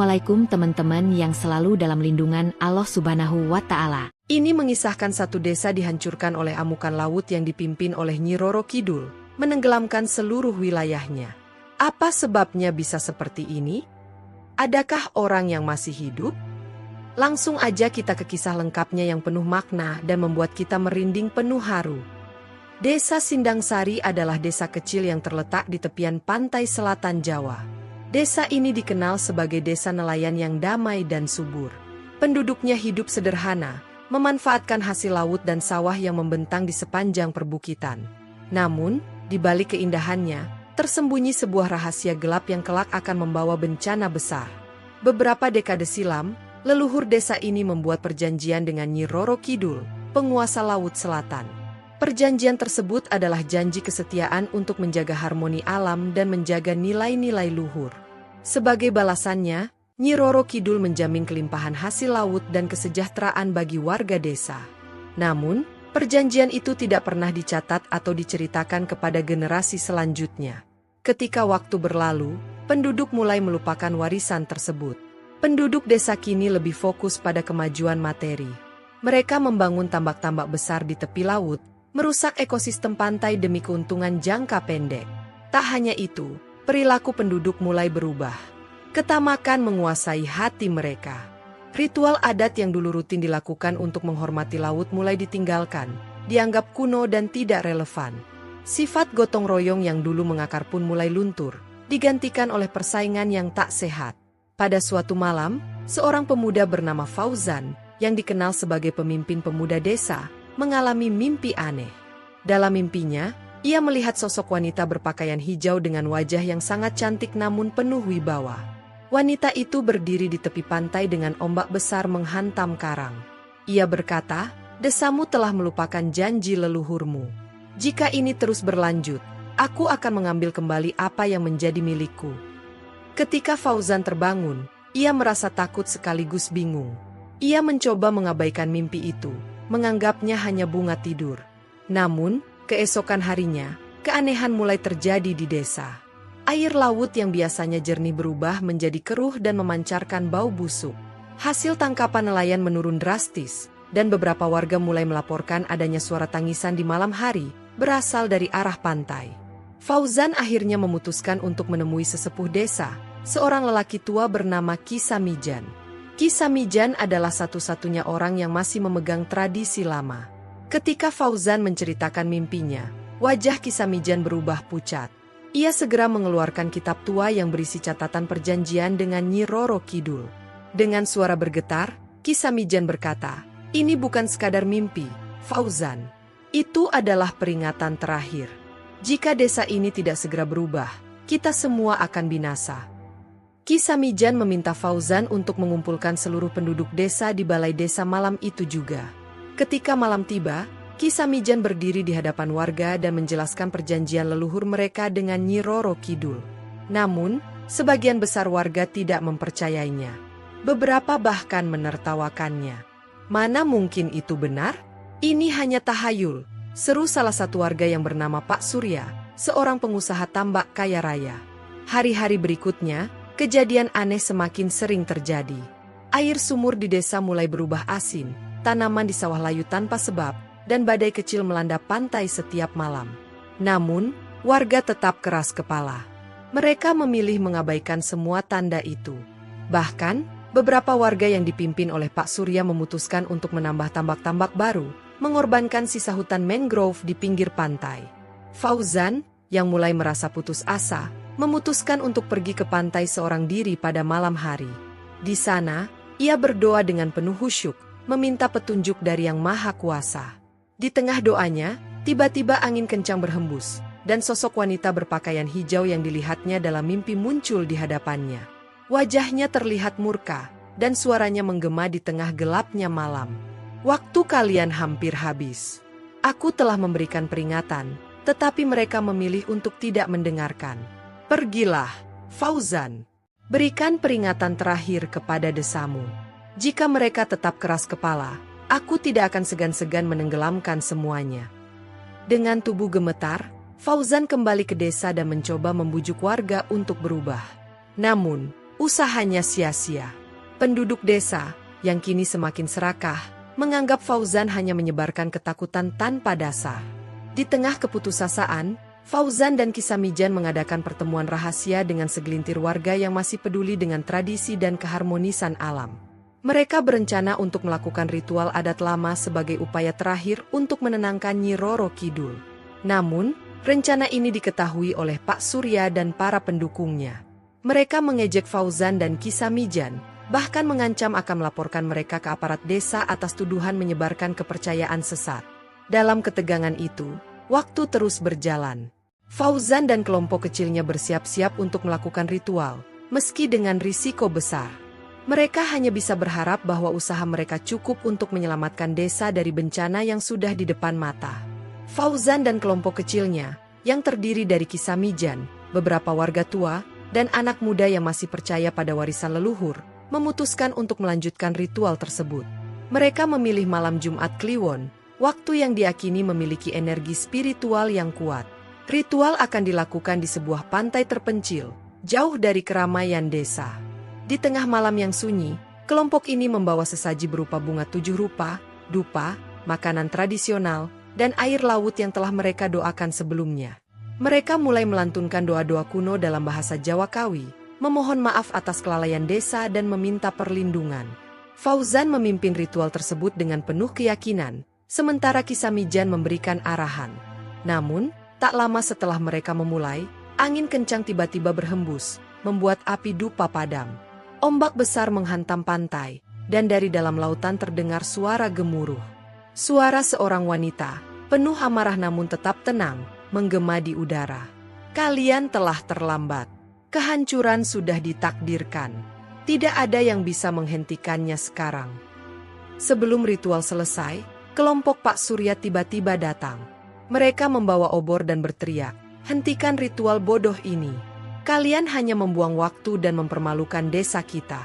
Assalamualaikum teman-teman yang selalu dalam lindungan Allah Subhanahu wa Ta'ala. Ini mengisahkan satu desa dihancurkan oleh amukan laut yang dipimpin oleh Nyi Roro Kidul, menenggelamkan seluruh wilayahnya. Apa sebabnya bisa seperti ini? Adakah orang yang masih hidup? Langsung aja kita ke kisah lengkapnya yang penuh makna dan membuat kita merinding penuh haru. Desa Sindangsari adalah desa kecil yang terletak di tepian pantai selatan Jawa. Desa ini dikenal sebagai desa nelayan yang damai dan subur. Penduduknya hidup sederhana, memanfaatkan hasil laut dan sawah yang membentang di sepanjang perbukitan. Namun, di balik keindahannya, tersembunyi sebuah rahasia gelap yang kelak akan membawa bencana besar. Beberapa dekade silam, leluhur desa ini membuat perjanjian dengan Nyi Roro Kidul, penguasa Laut Selatan. Perjanjian tersebut adalah janji kesetiaan untuk menjaga harmoni alam dan menjaga nilai-nilai luhur. Sebagai balasannya, Nyi Roro Kidul menjamin kelimpahan hasil laut dan kesejahteraan bagi warga desa. Namun, perjanjian itu tidak pernah dicatat atau diceritakan kepada generasi selanjutnya. Ketika waktu berlalu, penduduk mulai melupakan warisan tersebut. Penduduk desa kini lebih fokus pada kemajuan materi. Mereka membangun tambak-tambak besar di tepi laut, merusak ekosistem pantai demi keuntungan jangka pendek. Tak hanya itu, perilaku penduduk mulai berubah. Ketamakan menguasai hati mereka. Ritual adat yang dulu rutin dilakukan untuk menghormati laut mulai ditinggalkan, dianggap kuno dan tidak relevan. Sifat gotong royong yang dulu mengakar pun mulai luntur, digantikan oleh persaingan yang tak sehat. Pada suatu malam, seorang pemuda bernama Fauzan, yang dikenal sebagai pemimpin pemuda desa, mengalami mimpi aneh. Dalam mimpinya, ia melihat sosok wanita berpakaian hijau dengan wajah yang sangat cantik namun penuh wibawa. Wanita itu berdiri di tepi pantai dengan ombak besar menghantam karang. Ia berkata, "Desamu telah melupakan janji leluhurmu. Jika ini terus berlanjut, aku akan mengambil kembali apa yang menjadi milikku." Ketika Fauzan terbangun, ia merasa takut sekaligus bingung. Ia mencoba mengabaikan mimpi itu, menganggapnya hanya bunga tidur. Namun, keesokan harinya, keanehan mulai terjadi di desa. Air laut yang biasanya jernih berubah menjadi keruh dan memancarkan bau busuk. Hasil tangkapan nelayan menurun drastis, dan beberapa warga mulai melaporkan adanya suara tangisan di malam hari, berasal dari arah pantai. Fauzan akhirnya memutuskan untuk menemui sesepuh desa, seorang lelaki tua bernama Ki Samijan. Ki Samijan adalah satu-satunya orang yang masih memegang tradisi lama. Ketika Fauzan menceritakan mimpinya, wajah Ki Samijan berubah pucat. Ia segera mengeluarkan kitab tua yang berisi catatan perjanjian dengan Nyi Roro Kidul. Dengan suara bergetar, Ki Samijan berkata, "Ini bukan sekadar mimpi, Fauzan. Itu adalah peringatan terakhir. Jika desa ini tidak segera berubah, kita semua akan binasa." Ki Samijan meminta Fauzan untuk mengumpulkan seluruh penduduk desa di balai desa malam itu juga. Ketika malam tiba, Ki Samijan berdiri di hadapan warga dan menjelaskan perjanjian leluhur mereka dengan Nyi Roro Kidul. Namun, sebagian besar warga tidak mempercayainya. Beberapa bahkan menertawakannya. "Mana mungkin itu benar? Ini hanya tahayul," seru salah satu warga yang bernama Pak Surya, seorang pengusaha tambak kaya raya. Hari-hari berikutnya, kejadian aneh semakin sering terjadi. Air sumur di desa mulai berubah asin. Tanaman di sawah layu tanpa sebab, dan badai kecil melanda pantai setiap malam. Namun, warga tetap keras kepala. Mereka memilih mengabaikan semua tanda itu. Bahkan, beberapa warga yang dipimpin oleh Pak Surya memutuskan untuk menambah tambak-tambak baru, mengorbankan sisa hutan mangrove di pinggir pantai. Fauzan, yang mulai merasa putus asa, memutuskan untuk pergi ke pantai seorang diri pada malam hari. Di sana, ia berdoa dengan penuh khusyuk, meminta petunjuk dari Yang Maha Kuasa. Di tengah doanya, tiba-tiba angin kencang berhembus, dan sosok wanita berpakaian hijau yang dilihatnya dalam mimpi muncul di hadapannya. Wajahnya terlihat murka, dan suaranya menggema di tengah gelapnya malam. "Waktu kalian hampir habis. Aku telah memberikan peringatan, tetapi mereka memilih untuk tidak mendengarkan. Pergilah, Fauzan. Berikan peringatan terakhir kepada desamu. Jika mereka tetap keras kepala, aku tidak akan segan-segan menenggelamkan semuanya." Dengan tubuh gemetar, Fauzan kembali ke desa dan mencoba membujuk warga untuk berubah. Namun, Usahanya sia-sia. Penduduk desa, yang kini semakin serakah, menganggap Fauzan hanya menyebarkan ketakutan tanpa dasar. Di tengah keputusasaan, Fauzan dan Kisamijan mengadakan pertemuan rahasia dengan segelintir warga yang masih peduli dengan tradisi dan keharmonisan alam. Mereka berencana untuk melakukan ritual adat lama sebagai upaya terakhir untuk menenangkan Nyi Roro Kidul. Namun, rencana ini diketahui oleh Pak Surya dan para pendukungnya. Mereka mengejek Fauzan dan Kisamijan, bahkan mengancam akan melaporkan mereka ke aparat desa atas tuduhan menyebarkan kepercayaan sesat. Dalam ketegangan itu, waktu terus berjalan. Fauzan dan kelompok kecilnya bersiap-siap untuk melakukan ritual, meski dengan risiko besar. Mereka hanya bisa berharap bahwa usaha mereka cukup untuk menyelamatkan desa dari bencana yang sudah di depan mata. Fauzan dan kelompok kecilnya, yang terdiri dari Kisamijan, beberapa warga tua, dan anak muda yang masih percaya pada warisan leluhur, memutuskan untuk melanjutkan ritual tersebut. Mereka memilih malam Jumat Kliwon, waktu yang diakini memiliki energi spiritual yang kuat. Ritual akan dilakukan di sebuah pantai terpencil, jauh dari keramaian desa. Di tengah malam yang sunyi, kelompok ini membawa sesaji berupa bunga 7 rupa, dupa, makanan tradisional, dan air laut yang telah mereka doakan sebelumnya. Mereka mulai melantunkan doa-doa kuno dalam bahasa Jawa Kawi, memohon maaf atas kelalaian desa dan meminta perlindungan. Fauzan memimpin ritual tersebut dengan penuh keyakinan, sementara Kisamijan memberikan arahan. Namun, tak lama setelah mereka memulai, angin kencang tiba-tiba berhembus, membuat api dupa padam. Ombak besar menghantam pantai, dan dari dalam lautan terdengar suara gemuruh. Suara seorang wanita, penuh amarah namun tetap tenang, menggema di udara. Kalian telah terlambat. Kehancuran sudah ditakdirkan. Tidak ada yang bisa menghentikannya sekarang. Sebelum ritual selesai, kelompok Pak Surya tiba-tiba datang. Mereka membawa obor dan berteriak, "Hentikan ritual bodoh ini. Kalian hanya membuang waktu dan mempermalukan desa kita."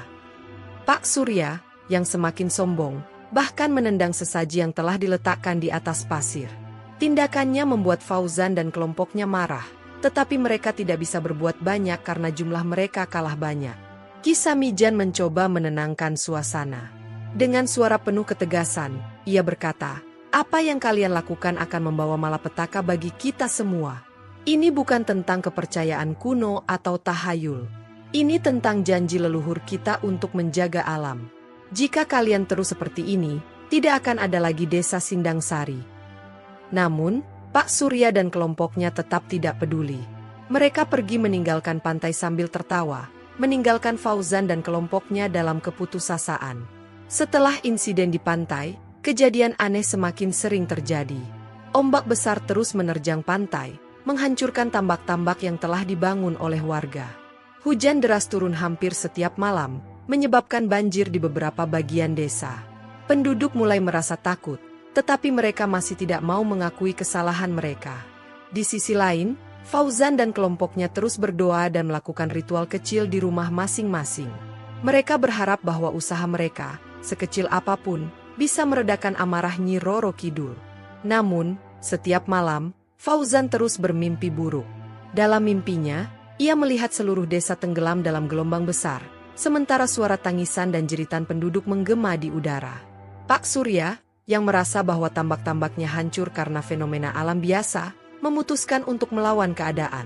Pak Surya, yang semakin sombong, bahkan menendang sesaji yang telah diletakkan di atas pasir. Tindakannya membuat Fauzan dan kelompoknya marah, tetapi mereka tidak bisa berbuat banyak karena jumlah mereka kalah banyak. Kisamijan mencoba menenangkan suasana. Dengan suara penuh ketegasan, ia berkata, "Apa yang kalian lakukan akan membawa malapetaka bagi kita semua. Ini bukan tentang kepercayaan kuno atau tahayul. Ini tentang janji leluhur kita untuk menjaga alam. Jika kalian terus seperti ini, tidak akan ada lagi desa Sindang Sari." Namun, Pak Surya dan kelompoknya tetap tidak peduli. Mereka pergi meninggalkan pantai sambil tertawa, meninggalkan Fauzan dan kelompoknya dalam keputusasaan. Setelah insiden di pantai, kejadian aneh semakin sering terjadi. Ombak besar terus menerjang pantai, menghancurkan tambak-tambak yang telah dibangun oleh warga. Hujan deras turun hampir setiap malam, menyebabkan banjir di beberapa bagian desa. Penduduk mulai merasa takut, tetapi mereka masih tidak mau mengakui kesalahan mereka. Di sisi lain, Fauzan dan kelompoknya terus berdoa dan melakukan ritual kecil di rumah masing-masing. Mereka berharap bahwa usaha mereka, sekecil apapun, bisa meredakan amarah Nyi Roro Kidul. Namun, setiap malam, Fauzan terus bermimpi buruk. Dalam mimpinya, ia melihat seluruh desa tenggelam dalam gelombang besar, sementara suara tangisan dan jeritan penduduk menggema di udara. Pak Surya, yang merasa bahwa tambak-tambaknya hancur karena fenomena alam biasa, memutuskan untuk melawan keadaan.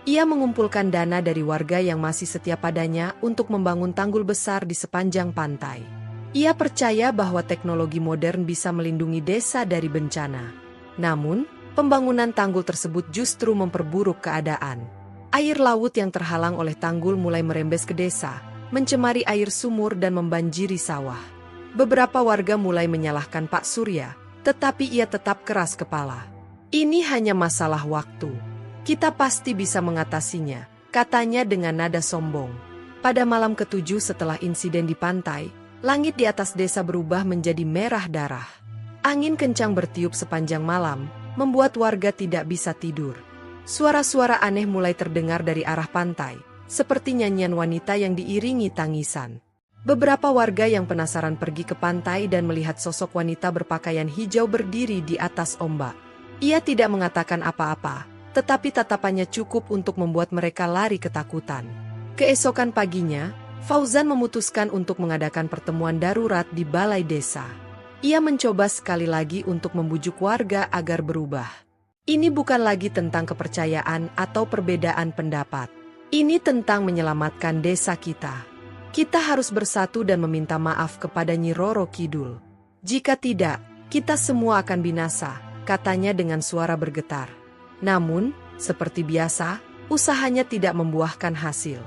Ia mengumpulkan dana dari warga yang masih setia padanya untuk membangun tanggul besar di sepanjang pantai. Ia percaya bahwa teknologi modern bisa melindungi desa dari bencana. Namun, pembangunan tanggul tersebut justru memperburuk keadaan. Air laut yang terhalang oleh tanggul mulai merembes ke desa, mencemari air sumur dan membanjiri sawah. Beberapa warga mulai menyalahkan Pak Surya, tetapi ia tetap keras kepala. "Ini hanya masalah waktu. Kita pasti bisa mengatasinya," katanya dengan nada sombong. Pada malam ke-7 setelah insiden di pantai, langit di atas desa berubah menjadi merah darah. Angin kencang bertiup sepanjang malam, membuat warga tidak bisa tidur. Suara-suara aneh mulai terdengar dari arah pantai, seperti nyanyian wanita yang diiringi tangisan. Beberapa warga yang penasaran pergi ke pantai dan melihat sosok wanita berpakaian hijau berdiri di atas ombak. Ia tidak mengatakan apa-apa, tetapi tatapannya cukup untuk membuat mereka lari ketakutan. Keesokan paginya, Fauzan memutuskan untuk mengadakan pertemuan darurat di balai desa. Ia mencoba sekali lagi untuk membujuk warga agar berubah. Ini bukan lagi tentang kepercayaan atau perbedaan pendapat. Ini tentang menyelamatkan desa kita. Kita harus bersatu dan meminta maaf kepada Nyi Roro Kidul. Jika tidak, kita semua akan binasa, katanya dengan suara bergetar. Namun, seperti biasa, usahanya tidak membuahkan hasil.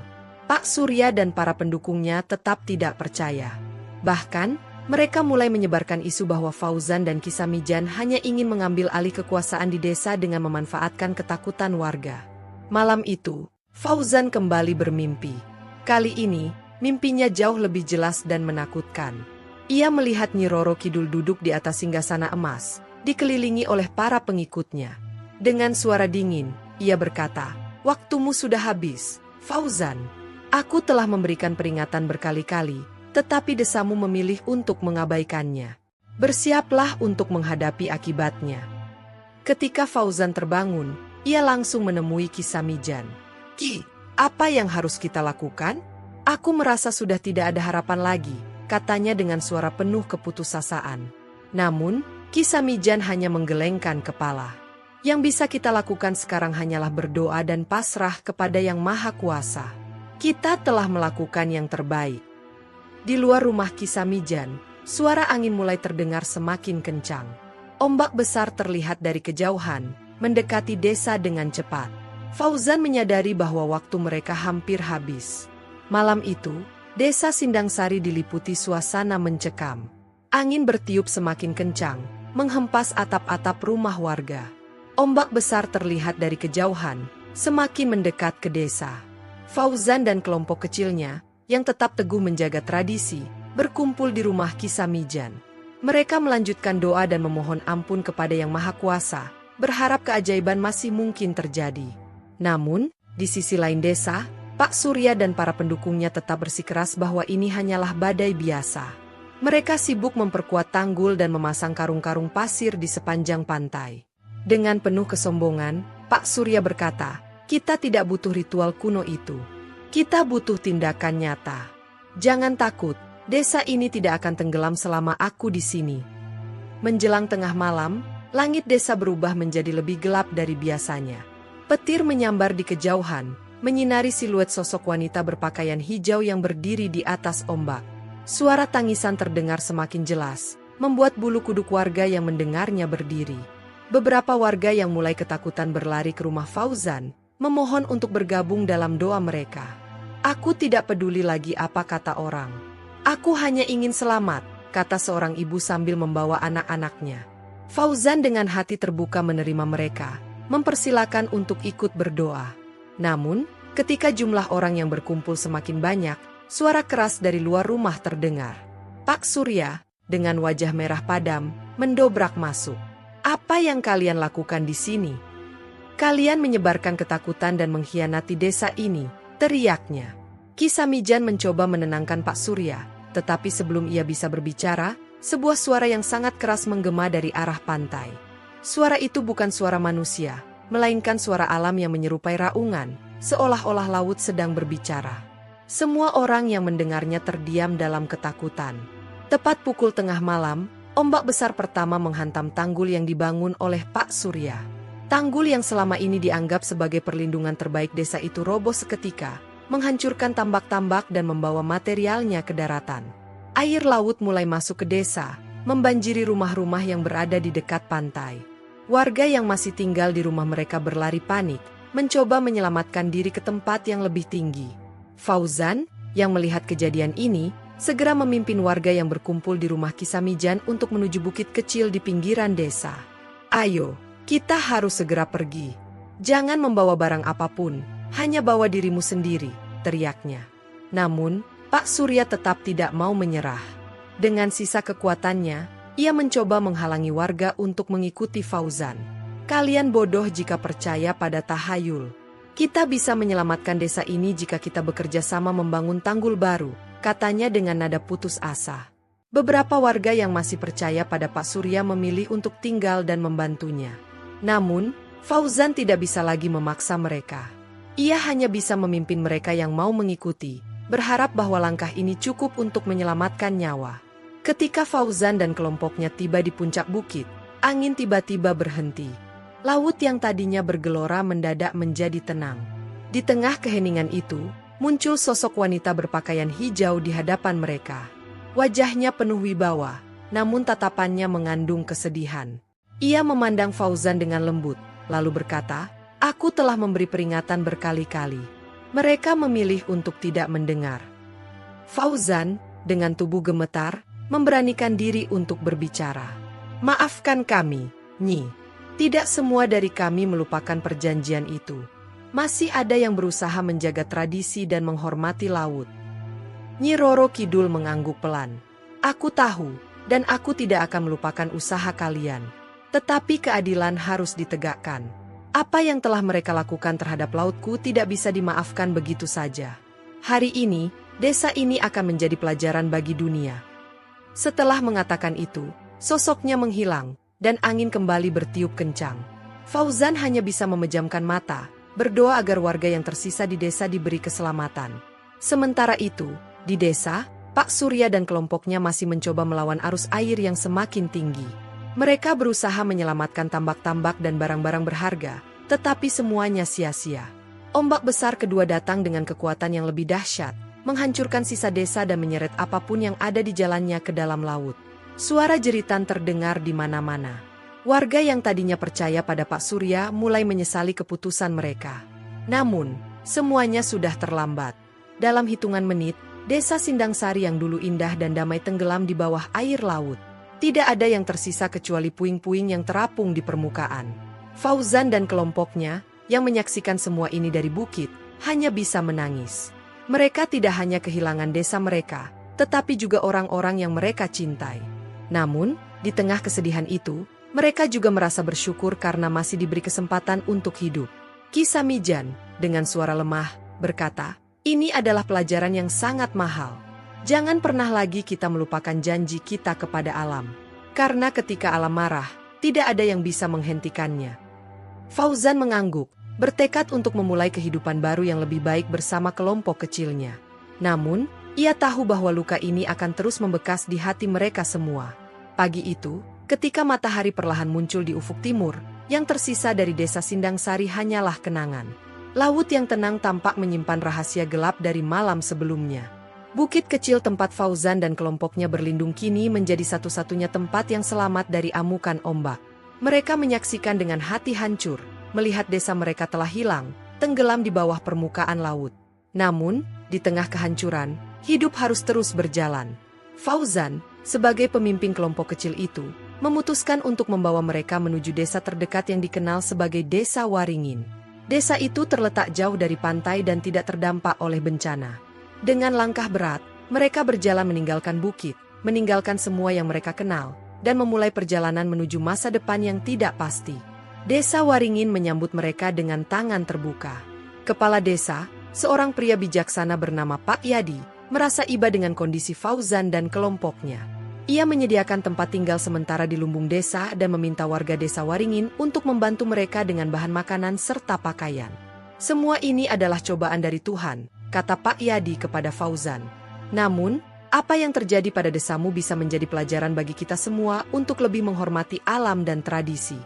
Pak Surya dan para pendukungnya tetap tidak percaya. Bahkan, mereka mulai menyebarkan isu bahwa Fauzan dan Kisamijan hanya ingin mengambil alih kekuasaan di desa dengan memanfaatkan ketakutan warga. Malam itu, Fauzan kembali bermimpi. Kali ini, mimpinya jauh lebih jelas dan menakutkan. Ia melihat Nyi Roro Kidul duduk di atas singgasana emas, dikelilingi oleh para pengikutnya. Dengan suara dingin, ia berkata, "Waktumu sudah habis, Fauzan. Aku telah memberikan peringatan berkali-kali, tetapi desamu memilih untuk mengabaikannya. Bersiaplah untuk menghadapi akibatnya." Ketika Fauzan terbangun, ia langsung menemui Kisamijan. "Ki, apa yang harus kita lakukan? Aku merasa sudah tidak ada harapan lagi," katanya dengan suara penuh keputusasaan. Namun, Kisamijan hanya menggelengkan kepala. "Yang bisa kita lakukan sekarang hanyalah berdoa dan pasrah kepada Yang Maha Kuasa. Kita telah melakukan yang terbaik." Di luar rumah Kisamijan, suara angin mulai terdengar semakin kencang. Ombak besar terlihat dari kejauhan, mendekati desa dengan cepat. Fauzan menyadari bahwa waktu mereka hampir habis. Malam itu, desa Sindangsari diliputi suasana mencekam. Angin bertiup semakin kencang, menghempas atap-atap rumah warga. Ombak besar terlihat dari kejauhan, semakin mendekat ke desa. Fauzan dan kelompok kecilnya, yang tetap teguh menjaga tradisi, berkumpul di rumah Kisamijan. Mereka melanjutkan doa dan memohon ampun kepada Yang Maha Kuasa, berharap keajaiban masih mungkin terjadi. Namun, di sisi lain desa, Pak Surya dan para pendukungnya tetap bersikeras bahwa ini hanyalah badai biasa. Mereka sibuk memperkuat tanggul dan memasang karung-karung pasir di sepanjang pantai. Dengan penuh kesombongan, Pak Surya berkata, "Kita tidak butuh ritual kuno itu. Kita butuh tindakan nyata. Jangan takut, desa ini tidak akan tenggelam selama aku di sini." Menjelang tengah malam, langit desa berubah menjadi lebih gelap dari biasanya. Petir menyambar di kejauhan, menyinari siluet sosok wanita berpakaian hijau yang berdiri di atas ombak. Suara tangisan terdengar semakin jelas, membuat bulu kuduk warga yang mendengarnya berdiri. Beberapa warga yang mulai ketakutan berlari ke rumah Fauzan, memohon untuk bergabung dalam doa mereka. "Aku tidak peduli lagi apa kata orang. Aku hanya ingin selamat," kata seorang ibu sambil membawa anak-anaknya. Fauzan dengan hati terbuka menerima mereka, mempersilakan untuk ikut berdoa. Namun, ketika jumlah orang yang berkumpul semakin banyak, suara keras dari luar rumah terdengar. Pak Surya, dengan wajah merah padam, mendobrak masuk. "Apa yang kalian lakukan di sini? Kalian menyebarkan ketakutan dan mengkhianati desa ini," teriaknya. Kisamijan mencoba menenangkan Pak Surya, tetapi sebelum ia bisa berbicara, sebuah suara yang sangat keras menggema dari arah pantai. Suara itu bukan suara manusia, melainkan suara alam yang menyerupai raungan, seolah-olah laut sedang berbicara. Semua orang yang mendengarnya terdiam dalam ketakutan. Tepat pukul tengah malam, ombak besar pertama menghantam tanggul yang dibangun oleh Pak Surya. Tanggul yang selama ini dianggap sebagai perlindungan terbaik desa itu roboh seketika, menghancurkan tambak-tambak dan membawa materialnya ke daratan. Air laut mulai masuk ke desa, membanjiri rumah-rumah yang berada di dekat pantai. Warga yang masih tinggal di rumah mereka berlari panik, mencoba menyelamatkan diri ke tempat yang lebih tinggi. Fauzan, yang melihat kejadian ini, segera memimpin warga yang berkumpul di rumah Kisamijan untuk menuju bukit kecil di pinggiran desa. "Ayo, kita harus segera pergi. Jangan membawa barang apapun, hanya bawa dirimu sendiri," teriaknya. Namun, Pak Surya tetap tidak mau menyerah. Dengan sisa kekuatannya, ia mencoba menghalangi warga untuk mengikuti Fauzan. "Kalian bodoh jika percaya pada tahayul. Kita bisa menyelamatkan desa ini jika kita bekerja sama membangun tanggul baru," katanya dengan nada putus asa. Beberapa warga yang masih percaya pada Pak Surya memilih untuk tinggal dan membantunya. Namun, Fauzan tidak bisa lagi memaksa mereka. Ia hanya bisa memimpin mereka yang mau mengikuti, berharap bahwa langkah ini cukup untuk menyelamatkan nyawa. Ketika Fauzan dan kelompoknya tiba di puncak bukit, angin tiba-tiba berhenti. Laut yang tadinya bergelora mendadak menjadi tenang. Di tengah keheningan itu, muncul sosok wanita berpakaian hijau di hadapan mereka. Wajahnya penuh wibawa, namun tatapannya mengandung kesedihan. Ia memandang Fauzan dengan lembut, lalu berkata, "Aku telah memberi peringatan berkali-kali. Mereka memilih untuk tidak mendengar." Fauzan, dengan tubuh gemetar, memberanikan diri untuk berbicara. "Maafkan kami, Nyi. Tidak semua dari kami melupakan perjanjian itu. Masih ada yang berusaha menjaga tradisi dan menghormati laut." Nyi Roro Kidul mengangguk pelan. "Aku tahu, dan aku tidak akan melupakan usaha kalian. Tetapi keadilan harus ditegakkan. Apa yang telah mereka lakukan terhadap lautku tidak bisa dimaafkan begitu saja. Hari ini, desa ini akan menjadi pelajaran bagi dunia." Setelah mengatakan itu, sosoknya menghilang, dan angin kembali bertiup kencang. Fauzan hanya bisa memejamkan mata, berdoa agar warga yang tersisa di desa diberi keselamatan. Sementara itu, di desa, Pak Surya dan kelompoknya masih mencoba melawan arus air yang semakin tinggi. Mereka berusaha menyelamatkan tambak-tambak dan barang-barang berharga, tetapi semuanya sia-sia. Ombak besar kedua datang dengan kekuatan yang lebih dahsyat, menghancurkan sisa desa dan menyeret apapun yang ada di jalannya ke dalam laut. Suara jeritan terdengar di mana-mana. Warga yang tadinya percaya pada Pak Surya mulai menyesali keputusan mereka. Namun, semuanya sudah terlambat. Dalam hitungan menit, desa Sindangsari yang dulu indah dan damai tenggelam di bawah air laut. Tidak ada yang tersisa kecuali puing-puing yang terapung di permukaan. Fauzan dan kelompoknya, yang menyaksikan semua ini dari bukit, hanya bisa menangis. Mereka tidak hanya kehilangan desa mereka, tetapi juga orang-orang yang mereka cintai. Namun, di tengah kesedihan itu, mereka juga merasa bersyukur karena masih diberi kesempatan untuk hidup. Ki Samijan, dengan suara lemah, berkata, "Ini adalah pelajaran yang sangat mahal. Jangan pernah lagi kita melupakan janji kita kepada alam. Karena ketika alam marah, tidak ada yang bisa menghentikannya." Fauzan mengangguk, bertekad untuk memulai kehidupan baru yang lebih baik bersama kelompok kecilnya. Namun, ia tahu bahwa luka ini akan terus membekas di hati mereka semua. Pagi itu, ketika matahari perlahan muncul di ufuk timur, yang tersisa dari desa Sindangsari hanyalah kenangan. Laut yang tenang tampak menyimpan rahasia gelap dari malam sebelumnya. Bukit kecil tempat Fauzan dan kelompoknya berlindung kini menjadi satu-satunya tempat yang selamat dari amukan ombak. Mereka menyaksikan dengan hati hancur, melihat desa mereka telah hilang, tenggelam di bawah permukaan laut. Namun, di tengah kehancuran, hidup harus terus berjalan. Fauzan, sebagai pemimpin kelompok kecil itu, memutuskan untuk membawa mereka menuju desa terdekat yang dikenal sebagai Desa Waringin. Desa itu terletak jauh dari pantai dan tidak terdampak oleh bencana. Dengan langkah berat, mereka berjalan meninggalkan bukit, meninggalkan semua yang mereka kenal, dan memulai perjalanan menuju masa depan yang tidak pasti. Desa Waringin menyambut mereka dengan tangan terbuka. Kepala desa, seorang pria bijaksana bernama Pak Yadi, merasa iba dengan kondisi Fauzan dan kelompoknya. Ia menyediakan tempat tinggal sementara di lumbung desa dan meminta warga desa Waringin untuk membantu mereka dengan bahan makanan serta pakaian. "Semua ini adalah cobaan dari Tuhan," kata Pak Yadi kepada Fauzan. "Namun, apa yang terjadi pada desamu bisa menjadi pelajaran bagi kita semua untuk lebih menghormati alam dan tradisi."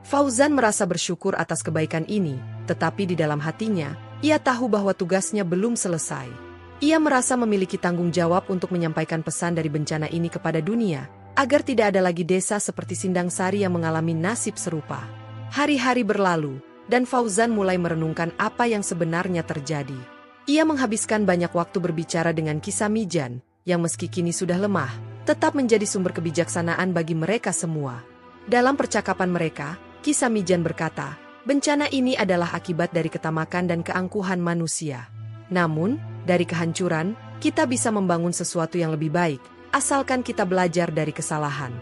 Fauzan merasa bersyukur atas kebaikan ini, tetapi di dalam hatinya, ia tahu bahwa tugasnya belum selesai. Ia merasa memiliki tanggung jawab untuk menyampaikan pesan dari bencana ini kepada dunia, agar tidak ada lagi desa seperti Sindangsari yang mengalami nasib serupa. Hari-hari berlalu, dan Fauzan mulai merenungkan apa yang sebenarnya terjadi. Ia menghabiskan banyak waktu berbicara dengan Ki Samijan, yang meski kini sudah lemah, tetap menjadi sumber kebijaksanaan bagi mereka semua. Dalam percakapan mereka, Ki Samijan berkata, bencana ini adalah akibat dari ketamakan dan keangkuhan manusia. Namun, dari kehancuran, kita bisa membangun sesuatu yang lebih baik, asalkan kita belajar dari kesalahan.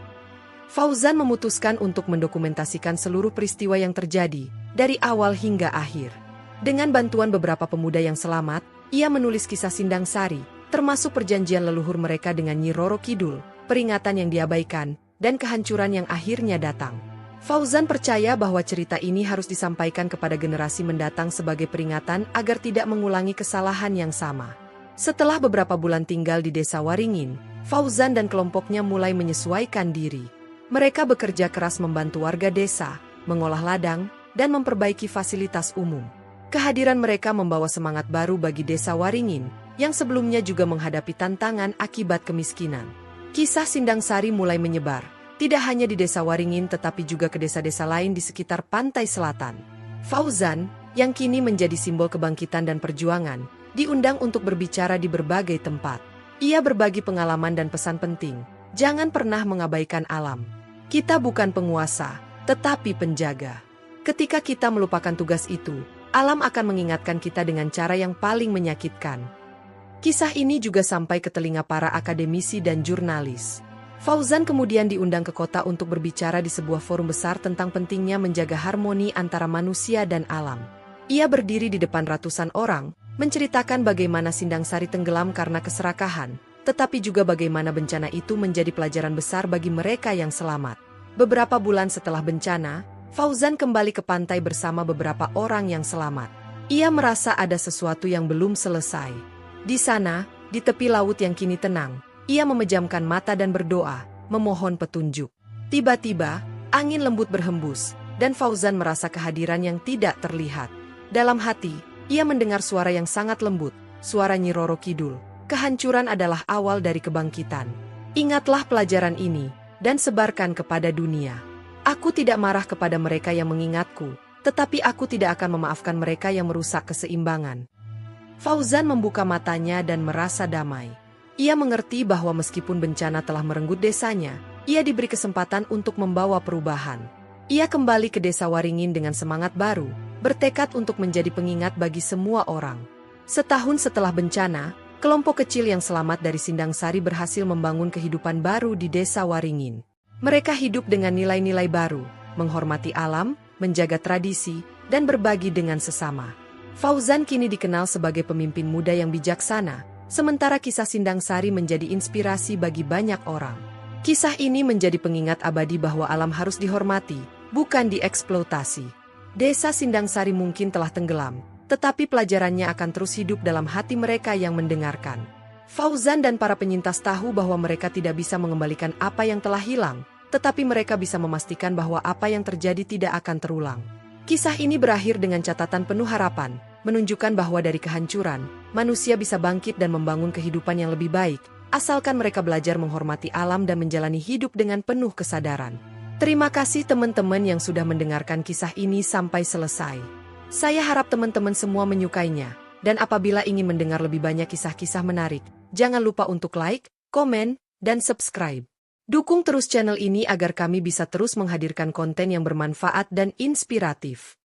Fauzan memutuskan untuk mendokumentasikan seluruh peristiwa yang terjadi, dari awal hingga akhir. Dengan bantuan beberapa pemuda yang selamat, ia menulis kisah Sindangsari, termasuk perjanjian leluhur mereka dengan Nyi Roro Kidul, peringatan yang diabaikan, dan kehancuran yang akhirnya datang. Fauzan percaya bahwa cerita ini harus disampaikan kepada generasi mendatang sebagai peringatan agar tidak mengulangi kesalahan yang sama. Setelah beberapa bulan tinggal di desa Waringin, Fauzan dan kelompoknya mulai menyesuaikan diri. Mereka bekerja keras membantu warga desa, mengolah ladang, dan memperbaiki fasilitas umum. Kehadiran mereka membawa semangat baru bagi desa Waringin, yang sebelumnya juga menghadapi tantangan akibat kemiskinan. Kisah Sindang Sari mulai menyebar, tidak hanya di desa Waringin tetapi juga ke desa-desa lain di sekitar pantai selatan. Fauzan, yang kini menjadi simbol kebangkitan dan perjuangan, diundang untuk berbicara di berbagai tempat. Ia berbagi pengalaman dan pesan penting, jangan pernah mengabaikan alam. Kita bukan penguasa, tetapi penjaga. Ketika kita melupakan tugas itu, alam akan mengingatkan kita dengan cara yang paling menyakitkan. Kisah ini juga sampai ke telinga para akademisi dan jurnalis. Fauzan kemudian diundang ke kota untuk berbicara di sebuah forum besar tentang pentingnya menjaga harmoni antara manusia dan alam. Ia berdiri di depan ratusan orang, menceritakan bagaimana Sindang Sari tenggelam karena keserakahan, tetapi juga bagaimana bencana itu menjadi pelajaran besar bagi mereka yang selamat. Beberapa bulan setelah bencana, Fauzan kembali ke pantai bersama beberapa orang yang selamat. Ia merasa ada sesuatu yang belum selesai. Di sana, di tepi laut yang kini tenang, ia memejamkan mata dan berdoa, memohon petunjuk. Tiba-tiba, angin lembut berhembus, dan Fauzan merasa kehadiran yang tidak terlihat. Dalam hati, ia mendengar suara yang sangat lembut, suara Nyi Roro Kidul. Kehancuran adalah awal dari kebangkitan. Ingatlah pelajaran ini, dan sebarkan kepada dunia. Aku tidak marah kepada mereka yang mengingatku, tetapi aku tidak akan memaafkan mereka yang merusak keseimbangan. Fauzan membuka matanya dan merasa damai. Ia mengerti bahwa meskipun bencana telah merenggut desanya, ia diberi kesempatan untuk membawa perubahan. Ia kembali ke desa Waringin dengan semangat baru, bertekad untuk menjadi pengingat bagi semua orang. Setahun setelah bencana, kelompok kecil yang selamat dari Sindang Sari berhasil membangun kehidupan baru di desa Waringin. Mereka hidup dengan nilai-nilai baru, menghormati alam, menjaga tradisi, dan berbagi dengan sesama. Fauzan kini dikenal sebagai pemimpin muda yang bijaksana, sementara kisah Sindang Sari menjadi inspirasi bagi banyak orang. Kisah ini menjadi pengingat abadi bahwa alam harus dihormati, bukan dieksploitasi. Desa Sindang Sari mungkin telah tenggelam, tetapi pelajarannya akan terus hidup dalam hati mereka yang mendengarkan. Fauzan dan para penyintas tahu bahwa mereka tidak bisa mengembalikan apa yang telah hilang, tetapi mereka bisa memastikan bahwa apa yang terjadi tidak akan terulang. Kisah ini berakhir dengan catatan penuh harapan, menunjukkan bahwa dari kehancuran, manusia bisa bangkit dan membangun kehidupan yang lebih baik, asalkan mereka belajar menghormati alam dan menjalani hidup dengan penuh kesadaran. Terima kasih teman-teman yang sudah mendengarkan kisah ini sampai selesai. Saya harap teman-teman semua menyukainya, dan apabila ingin mendengar lebih banyak kisah-kisah menarik, jangan lupa untuk like, komen, dan subscribe. Dukung terus channel ini agar kami bisa terus menghadirkan konten yang bermanfaat dan inspiratif.